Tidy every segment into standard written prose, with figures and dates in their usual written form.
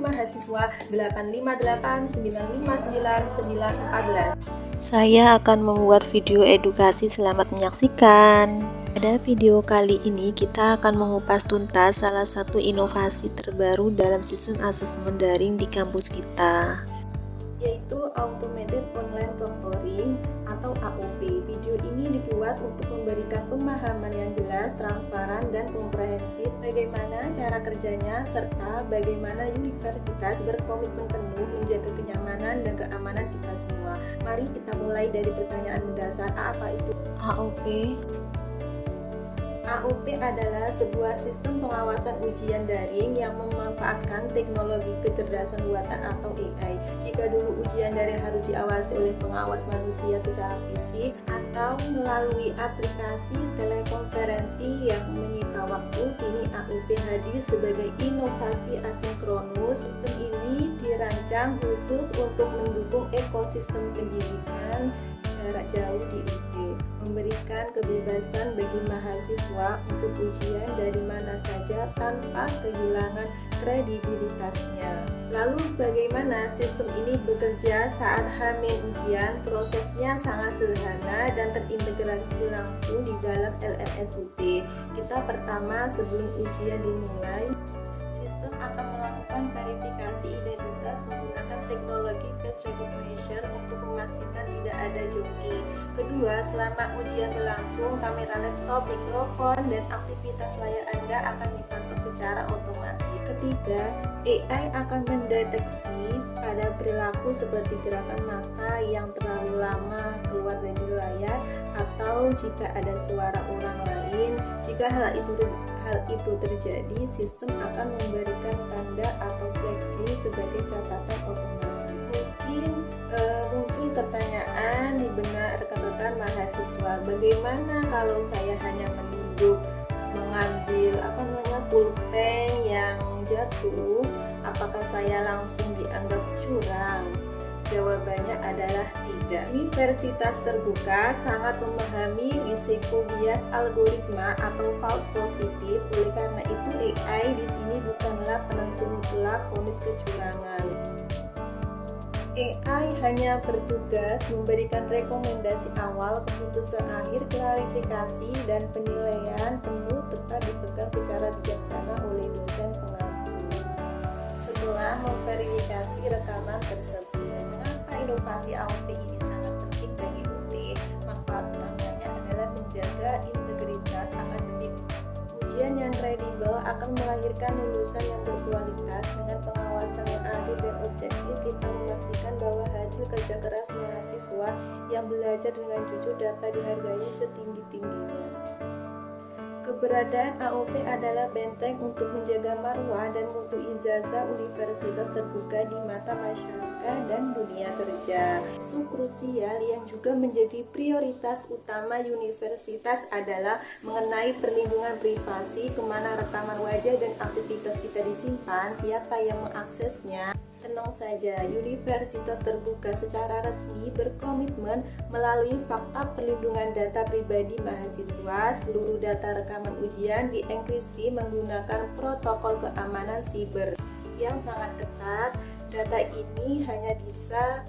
mahasiswa 858959914. Saya akan membuat video edukasi, selamat menyaksikan. Pada video kali ini kita akan mengupas tuntas salah satu inovasi terbaru dalam sistem asesmen daring di kampus kita, yaitu Automated Online Proctoring atau AOP. Video ini dibuat untuk memberikan pemahaman yang jelas, transparan, dan komprehensif bagaimana cara kerjanya serta bagaimana universitas berkomitmen penuh menjaga kenyamanan dan keamanan kita semua. Mari kita mulai dari pertanyaan mendasar, apa itu AOP? AOP adalah sebuah sistem pengawasan ujian daring yang memanfaatkan teknologi kecerdasan buatan atau AI. Jika dulu ujian daring harus diawasi oleh pengawas manusia secara fisik atau melalui aplikasi telekonferensi yang menyita waktu, kini AOP hadir sebagai inovasi asinkronus. Sistem ini dirancang khusus untuk mendukung ekosistem pendidikan jarak jauh di UT, memberikan kebebasan bagi mahasiswa untuk ujian dari mana saja tanpa kehilangan kredibilitasnya. Lalu bagaimana sistem ini bekerja saat H- ujian? Prosesnya sangat sederhana dan terintegrasi langsung di dalam LMS UT. Kita pertama, sebelum ujian dimulai, sistem akan melakukan verifikasi identitas menggunakan teknologi face recognition untuk memastikan tidak ada joki. Kedua, selama ujian berlangsung, kamera laptop, mikrofon, dan aktivitas layar Anda akan dipantau secara otomatis. Ketiga, AI akan mendeteksi pada perilaku seperti gerakan mata yang terlalu lama keluar dari layar atau jika ada suara orang lain. Jika hal itu terjadi, sistem akan memberikan tanda atau flexing sebagai catatan otomatis. Mungkin muncul pertanyaan di benak rekan-rekan mahasiswa, bagaimana kalau saya hanya menunduk mengambil pulpen yang jatuh, apakah saya langsung dianggap curang? Jawabannya adalah tidak. Universitas terbuka sangat memahami risiko bias algoritma atau false positif. Oleh karena itu, AI di sini bukanlah penentu mutlak vonis kecurangan. AI hanya bertugas memberikan rekomendasi awal, keputusan akhir, klarifikasi, dan penilaian penuh tetap dipegang secara bijaksana oleh dosen pengampu. Setelah memverifikasi rekaman tersebut, mengapa inovasi AOP ini sangat penting bagi UT? Manfaat utamanya adalah menjaga integritas akademik. Ujian yang kredibel akan melahirkan lulusan yang berkualitas. Dengan pengawasan yang adil dan objektif, kita memastikan bahwa hasil kerja keras mahasiswa yang belajar dengan jujur dapat dihargai setinggi-tingginya. Keberadaan AOP adalah benteng untuk menjaga marwah dan mutu ijazah universitas terbuka di mata masyarakat dan dunia kerja. Isu krusial yang juga menjadi prioritas utama universitas adalah mengenai perlindungan privasi, kemana rekaman wajah dan aktivitas kita disimpan, siapa yang mengaksesnya. Tenang saja, universitas terbuka secara resmi berkomitmen melalui fakta perlindungan data pribadi mahasiswa. Seluruh data rekaman ujian dienkripsi menggunakan protokol keamanan siber yang sangat ketat. Data ini hanya bisa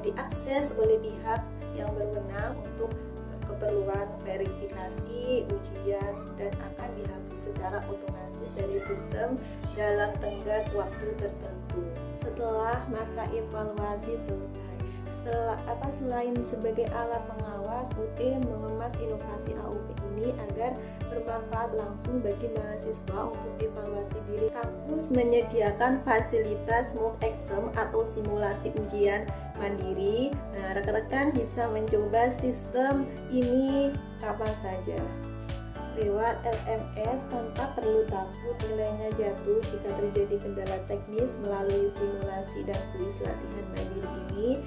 diakses oleh pihak yang berwenang untuk keperluan verifikasi ujian dan akan dihapus secara otomatis dari sistem dalam tenggat waktu tertentu setelah masa evaluasi selesai. Selain sebagai alat mengawas, UT mengemas inovasi AOP ini agar bermanfaat langsung bagi mahasiswa untuk evaluasi diri. Kampus menyediakan fasilitas mock exam atau simulasi ujian mandiri. Rekan-rekan bisa mencoba sistem ini kapan saja lewat LMS tanpa perlu takut nilainya jatuh. Jika terjadi kendala teknis, melalui simulasi dan kuis latihan mandiri ini,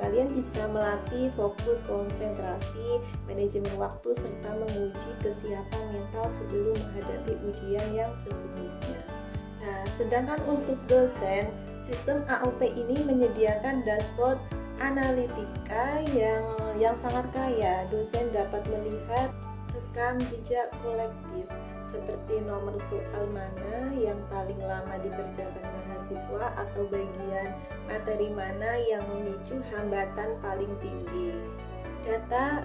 kalian bisa melatih fokus, konsentrasi, manajemen waktu, serta menguji kesiapan mental sebelum menghadapi ujian yang sesungguhnya. Nah, sedangkan untuk dosen, sistem AOP ini menyediakan dashboard analitika yang sangat kaya. Dosen dapat melihat rekam jejak kolektif seperti nomor soal mana yang paling lama dikerjakan mahasiswa, mahasiswa atau bagian materi mana yang memicu hambatan paling tinggi. Data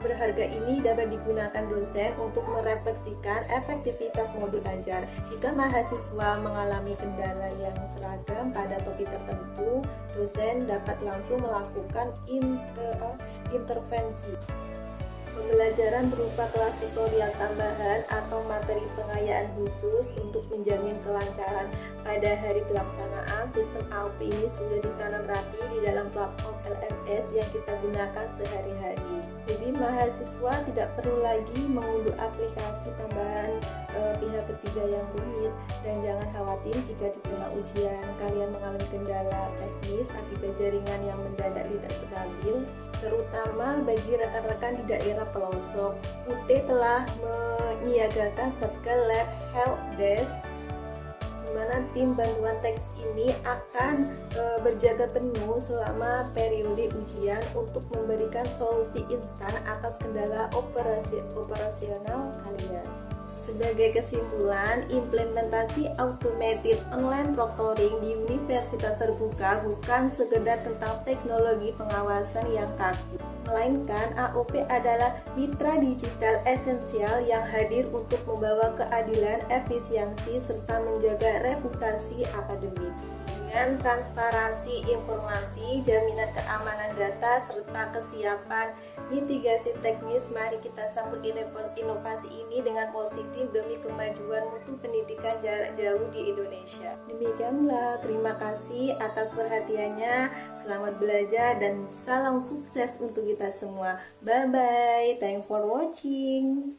berharga ini dapat digunakan dosen untuk merefleksikan efektivitas modul ajar. Jika mahasiswa mengalami kendala yang seragam pada topik tertentu, dosen dapat langsung melakukan intervensi. Pembelajaran berupa kelas tutorial tambahan atau materi pengayaan khusus untuk menjamin kelancaran pada hari pelaksanaan. Sistem AOP ini sudah ditanam rapi di dalam platform LMS yang kita gunakan sehari-hari. Jadi mahasiswa tidak perlu lagi mengunduh aplikasi tambahan pihak ketiga yang rumit, dan jangan khawatir jika di tengah ujian kalian mengalami kendala teknis akibat jaringan yang mendadak tidak stabil, terutama bagi rekan-rekan di daerah pelosok. UT telah menyiagakan Satgas Lab Help Desk, di mana tim bantuan teknis ini akan berjaga penuh selama periode ujian untuk memberikan solusi instan atas kendala operasional kalian. Sebagai kesimpulan, implementasi automated online proctoring di universitas terbuka bukan sekedar tentang teknologi pengawasan yang kaku, melainkan AOP adalah mitra digital esensial yang hadir untuk membawa keadilan, efisiensi, serta menjaga reputasi akademik. Dengan transparansi informasi, jaminan keamanan data, serta kesiapan mitigasi teknis, mari kita sambut inovasi ini dengan positif demi kemajuan mutu pendidikan jarak jauh di Indonesia. Demikianlah, terima kasih atas perhatiannya, selamat belajar dan salam sukses untuk kita semua. Bye bye, thanks for watching.